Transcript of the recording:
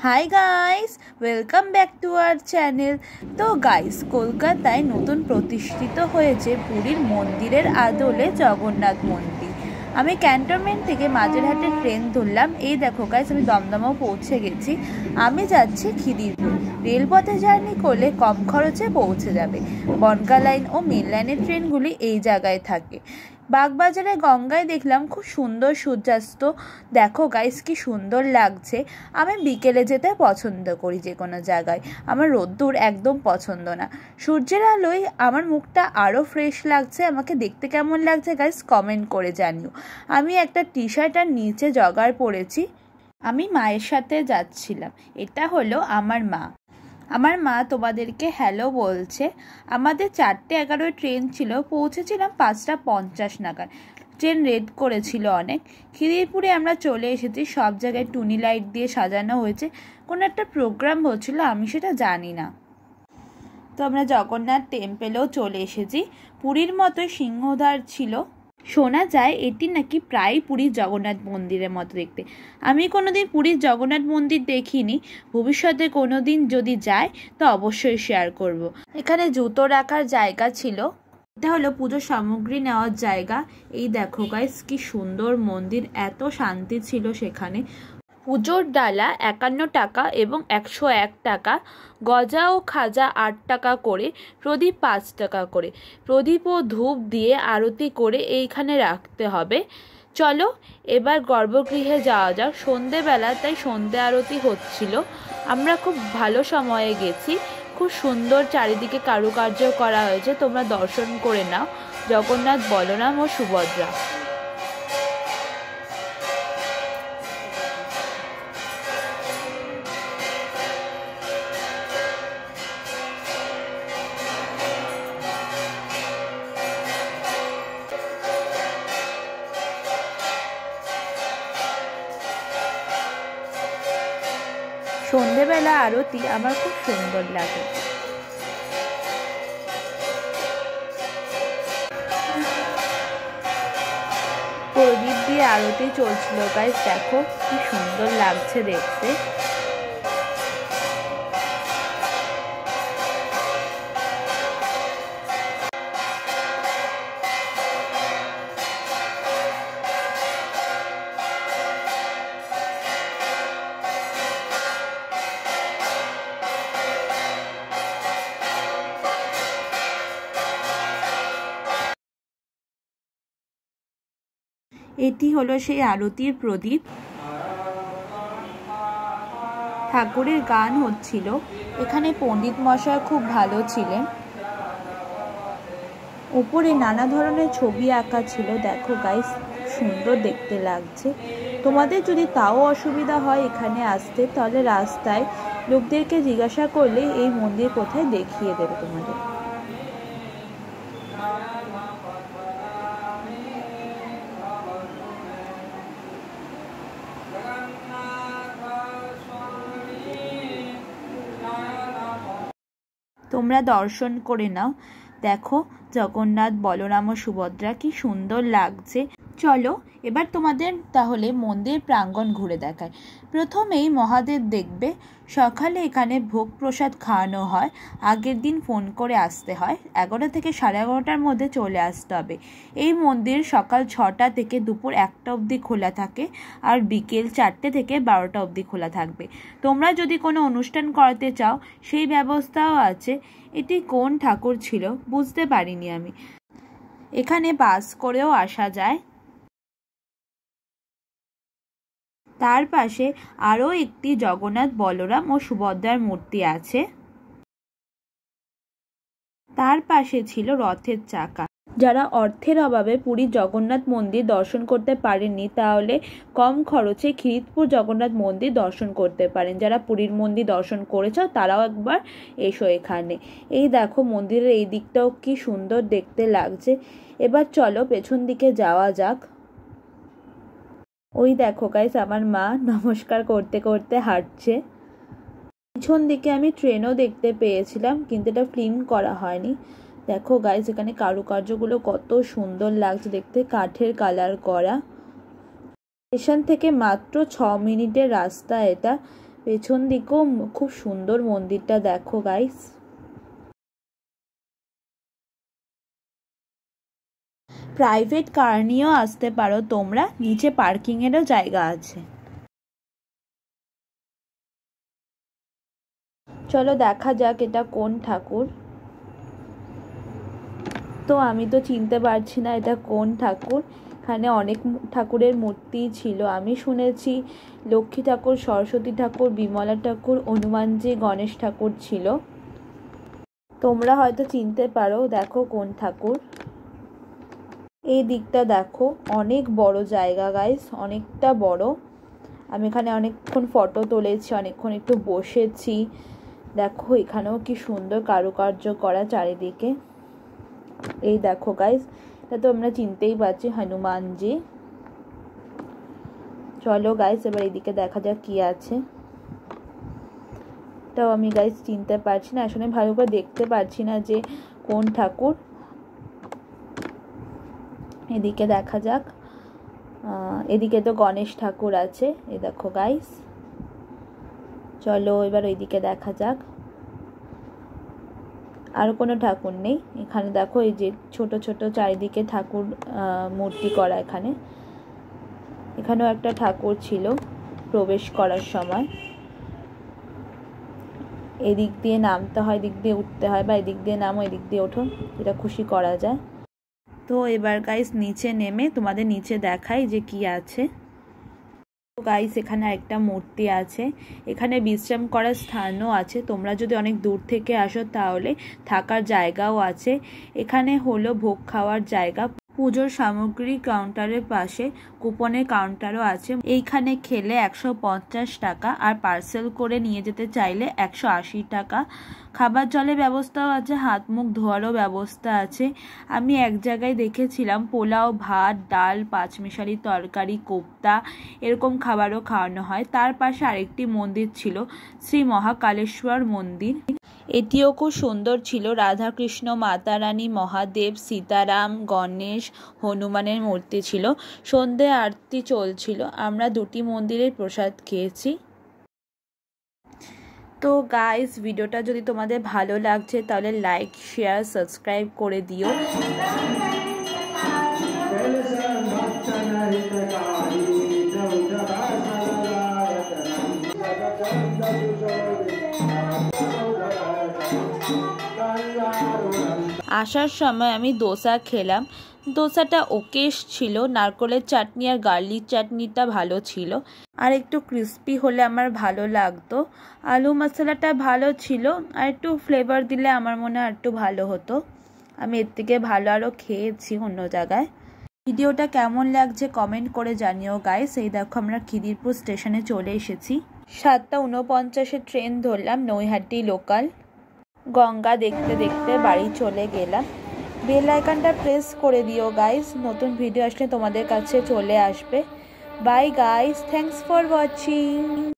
Hi guys, welcome back to our channel. তো guys, কলকাতায় নতুন প্রতিষ্ঠিত হয়েছে পুরীর মন্দিরের আদলে জগন্নাথ মন্দির। আমি ক্যান্টনমেন্ট থেকে মাঝেরহাটে ট্রেন ধরলাম। এই দেখো গাইস, আমি দমদমও পৌঁছে গেছি। আমি যাচ্ছি খিদিরপুর। রেলপথে জার্নি করলে কম খরচে পৌঁছে যাবে। বনগাঁ লাইন ও মেন লাইনের ট্রেনগুলি এই জায়গায় থাকে। বাগবাজারে গঙ্গায় দেখলাম খুব সুন্দর সূর্যাস্ত। দেখো গাইস, কি সুন্দর লাগছে। আমি বিকেলে যেতে পছন্দ করি যে কোনো জায়গায়। আমার রোদ্দুর একদম পছন্দ না। সূর্যের আলোয় আমার মুখটা আরও ফ্রেশ লাগছে। আমাকে দেখতে কেমন লাগছে গাইস কমেন্ট করে জানিও। আমি একটা টি শার্ট আর নিচে জগার পরেছি। আমি মায়ের সাথে যাচ্ছিলাম। এটা হলো আমার মা। আমার মা তোমাদেরকে হ্যালো বলছে। আমাদের 4:11 ট্রেন ছিল, পৌঁছেছিলাম 5:50 নাগাদ। ট্রেন রেড করেছিল অনেক। খিদিরপুরে আমরা চলে এসেছি। সব জায়গায় টুনি লাইট দিয়ে সাজানো হয়েছে। কোনো একটা প্রোগ্রাম হচ্ছিল, আমি সেটা জানি না। তো আমরা জগন্নাথ টেম্পেলেও চলে এসেছি। পুরীর মতো সিংহদ্বার ছিল। শোনা যায় এটি নাকি প্রায় পুরীর জগন্নাথ মন্দিরের মতো দেখতে। আমি কোনোদিন পুরীর জগন্নাথ মন্দির দেখিনি। ভবিষ্যতে কোনোদিন যদি যায় তো অবশ্যই শেয়ার করব। এখানে জুতো রাখার জায়গা ছিল। এটা হলো পুজোর সামগ্রী নেওয়ার জায়গা। এই দেখো গাইস, কি সুন্দর মন্দির, এত শান্তি ছিল সেখানে। পুজোর ডালা 51 টাকা এবং 101 টাকা। গজা ও খাজা 8 টাকা করে। প্রদীপ 5 টাকা করে। প্রদীপ ও ধূপ দিয়ে আরতি করে এইখানে রাখতে হবে। চলো এবার গর্ভগৃহে যাওয়া যাক। সন্ধেবেলা, তাই সন্ধে আরতি হচ্ছিল। আমরা খুব ভালো সময়ে গেছি। খুব সুন্দর চারিদিকে কারুকার্য করা হয়েছে, তোমরা দর্শন করে নাও। জগন্নাথ, বলরাম ও সুভদ্রা। সন্ধেবেলা আরতি আমার খুব সুন্দর লাগে। প্রদীপ দিয়ে আরতি চলছিল গাইস, দেখো কি সুন্দর লাগছে দেখতে। এটি হলো সেই আরতির প্রদীপ। ঠাকুরের গান হচ্ছিল। এখানে পণ্ডিত মশাই খুব ভালো ছিলেন। উপরে নানা ধরনের ছবি আঁকা ছিল। দেখো গাইস, সুন্দর দেখতে লাগছে। তোমাদের যদি তাও অসুবিধা হয় এখানে আসতে, তাহলে রাস্তায় লোকদেরকে জিজ্ঞাসা করলে এই মন্দির কোথায় দেখিয়ে দেবে তোমাদের। তোমরা দর্শন করে নাও। দেখো জগন্নাথ, বলরাম ও সুভদ্রা, কি সুন্দর লাগছে। চলো এবার তোমাদের তাহলে মন্দির প্রাঙ্গণ ঘুরে দেখায়। প্রথমেই মহাদেব দেখবে। সকালে এখানে ভোগ প্রসাদ খাওয়ানো হয়। আগের দিন ফোন করে আসতে হয়। 11 থেকে 11:30 মধ্যে চলে আসতে হবে। এই মন্দির সকাল 6টা থেকে দুপুর 1টা অবধি খোলা থাকে, আর বিকেল 4টে থেকে 12টা অবধি খোলা থাকবে। তোমরা যদি কোনো অনুষ্ঠান করাতে চাও সেই ব্যবস্থাও আছে। এটি কোন ঠাকুর ছিল বুঝতে পারিনি আমি। এখানে বাস করেও আসা যায়। তার পাশে আরও একটি জগন্নাথ, বলরাম ও সুভদ্রার মূর্তি আছে। তার পাশে ছিল রথের চাকা। যারা অর্থের অভাবে পুরীর জগন্নাথ মন্দির দর্শন করতে পারেননি, তাহলে কম খরচে খিদিরপুর জগন্নাথ মন্দির দর্শন করতে পারেন। যারা পুরীর মন্দির দর্শন করেছো তারাও একবার এসো এখানে। এই দেখো মন্দিরের এই দিকটাও কি সুন্দর দেখতে লাগছে। এবার চলো পেছন দিকে যাওয়া যাক। ওই দেখো গাইস, আমার মা নমস্কার করতে করতে হাঁটছে। পিছন দিকে আমি ট্রেনও দেখতে পেয়েছিলাম, কিন্তু এটা ফিল্ম করা হয়নি। দেখো গাইস, এখানে কারুকার্যগুলো কত সুন্দর লাগছে দেখতে, কাঠের কালার করা। স্টেশন থেকে মাত্র 6 মিনিটের রাস্তা এটা। পেছন দিকেও খুব সুন্দর মন্দিরটা দেখো গাইস। প্রাইভেট কার নিয়েও আসতে পারো তোমরা, নিচে পার্কিং এরও জায়গা আছে। চলো দেখা যাক এটা কোন ঠাকুর। তো আমি তো চিনতে পারছি না এটা কোন ঠাকুর। এখানে অনেক ঠাকুরের মূর্তি ছিল। আমি শুনেছি লক্ষ্মী ঠাকুর, সরস্বতী ঠাকুর, বিমলা ঠাকুর, হনুমানজি, গণেশ ঠাকুর ছিল। তোমরা হয়তো চিনতে পারো। দেখো কোন ঠাকুর। এই দিকটা দেখো, অনেক বড় জায়গা গাইস, অনেকটা বড়। আমি এখানে অনেকক্ষণ ফটো তুলেছি, অনেকক্ষণ একটু বসেছি। দেখো এখানেও কি সুন্দর কারুকার্য করা চারিদিকে। এই দেখো গাইস, এটা তো আমরা চিনতেই পারছি হনুমানজি। চলো গাইস এবার এইদিকে দেখা যাক কি আছে। তাও আমি গাইস চিনতে পারছি না, আসলে ভালো করে দেখতে পারছি না যে কোন ঠাকুর। এদিকে দেখা যাক। এদিকে তো গণেশ ঠাকুর আছে। এই দেখো গাইস, চলো এবার ওইদিকে দেখা যাক। আর কোনো ঠাকুর নেই এখানে। দেখো এই যে ছোট ছোট চারিদিকে ঠাকুর মূর্তি করা। এখানেও একটা ঠাকুর ছিল প্রবেশ করার সময়। এদিক দিয়ে নামতে হয়, এদিক দিয়ে উঠতে হয়, বা এদিক দিয়ে নামো এদিক দিয়ে ওঠো, যেটা খুশি করা যায়। তো এবার গাইস নিচে নেমে তোমাদের নিচে দেখাই যে কি আছে। গাইস এখানে একটা মূর্তি আছে। এখানে বিশ্রাম করার স্থানও আছে। তোমরা যদি অনেক দূর থেকে আসো তাহলে থাকার জায়গাও আছে। এখানে হলো ভোগ খাওয়ার জায়গা। পুজোর সামগ্রী কাউন্টারের পাশে কুপনের কাউন্টারও আছে। এইখানে খেলে 150 টাকা, আর পার্সেল করে নিয়ে যেতে চাইলে 180 টাকা। খাবার জলের ব্যবস্থাও আছে, হাত মুখ ধোয়ারও ব্যবস্থা আছে। আমি এক জায়গায় দেখেছিলাম পোলাও, ভাত, ডাল, পাঁচমিশালি তরকারি, কোপ্তা এরকম খাবারও খাওয়ানো হয়। তার পাশে আরেকটি মন্দির ছিল, শ্রী মহাকালেশ্বর মন্দির। এটিও খুব সুন্দর ছিল। রাধাকৃষ্ণ, মাতারানী, মহাদেব, সীতারাম, গণেশ, হনুমানের মূর্তি ছিল। সন্ধে আরতি চলছিল। আমরা দুটি মন্দিরের প্রসাদ খেয়েছি। তো গাইস ভিডিওটা যদি তোমাদের ভালো লাগছে তাহলে লাইক, শেয়ার, সাবস্ক্রাইব করে দিও। আসার সময় আমি দোসা খেলাম। দোসাটা ওকেশ ছিল। নারকেলের চাটনি আর গার্লিক চাটনিটা ভালো ছিল, আর একটু ক্রিস্পি হলে আমার ভালো লাগতো। আলু মশলাটা ভালো ছিল, আর একটু ফ্লেভার দিলে আমার মনে হয় একটু ভালো হতো। আমি এর থেকে ভালো আরও খেয়েছি অন্য জায়গায়। ভিডিওটা কেমন লাগছে কমেন্ট করে জানিও গাইস। এই দেখো আমরা খিদিরপুর স্টেশনে চলে এসেছি। 7:49 ট্রেন ধরলাম, নৈহাটি লোকাল। গঙ্গা দেখতে দেখতে বাড়ি চলে গেলাম। বেল আইকনটা প্রেস করে দিও গাইস, নতুন ভিডিও আসলে তোমাদের কাছে চলে আসবে। Bye guys, thanks for watching.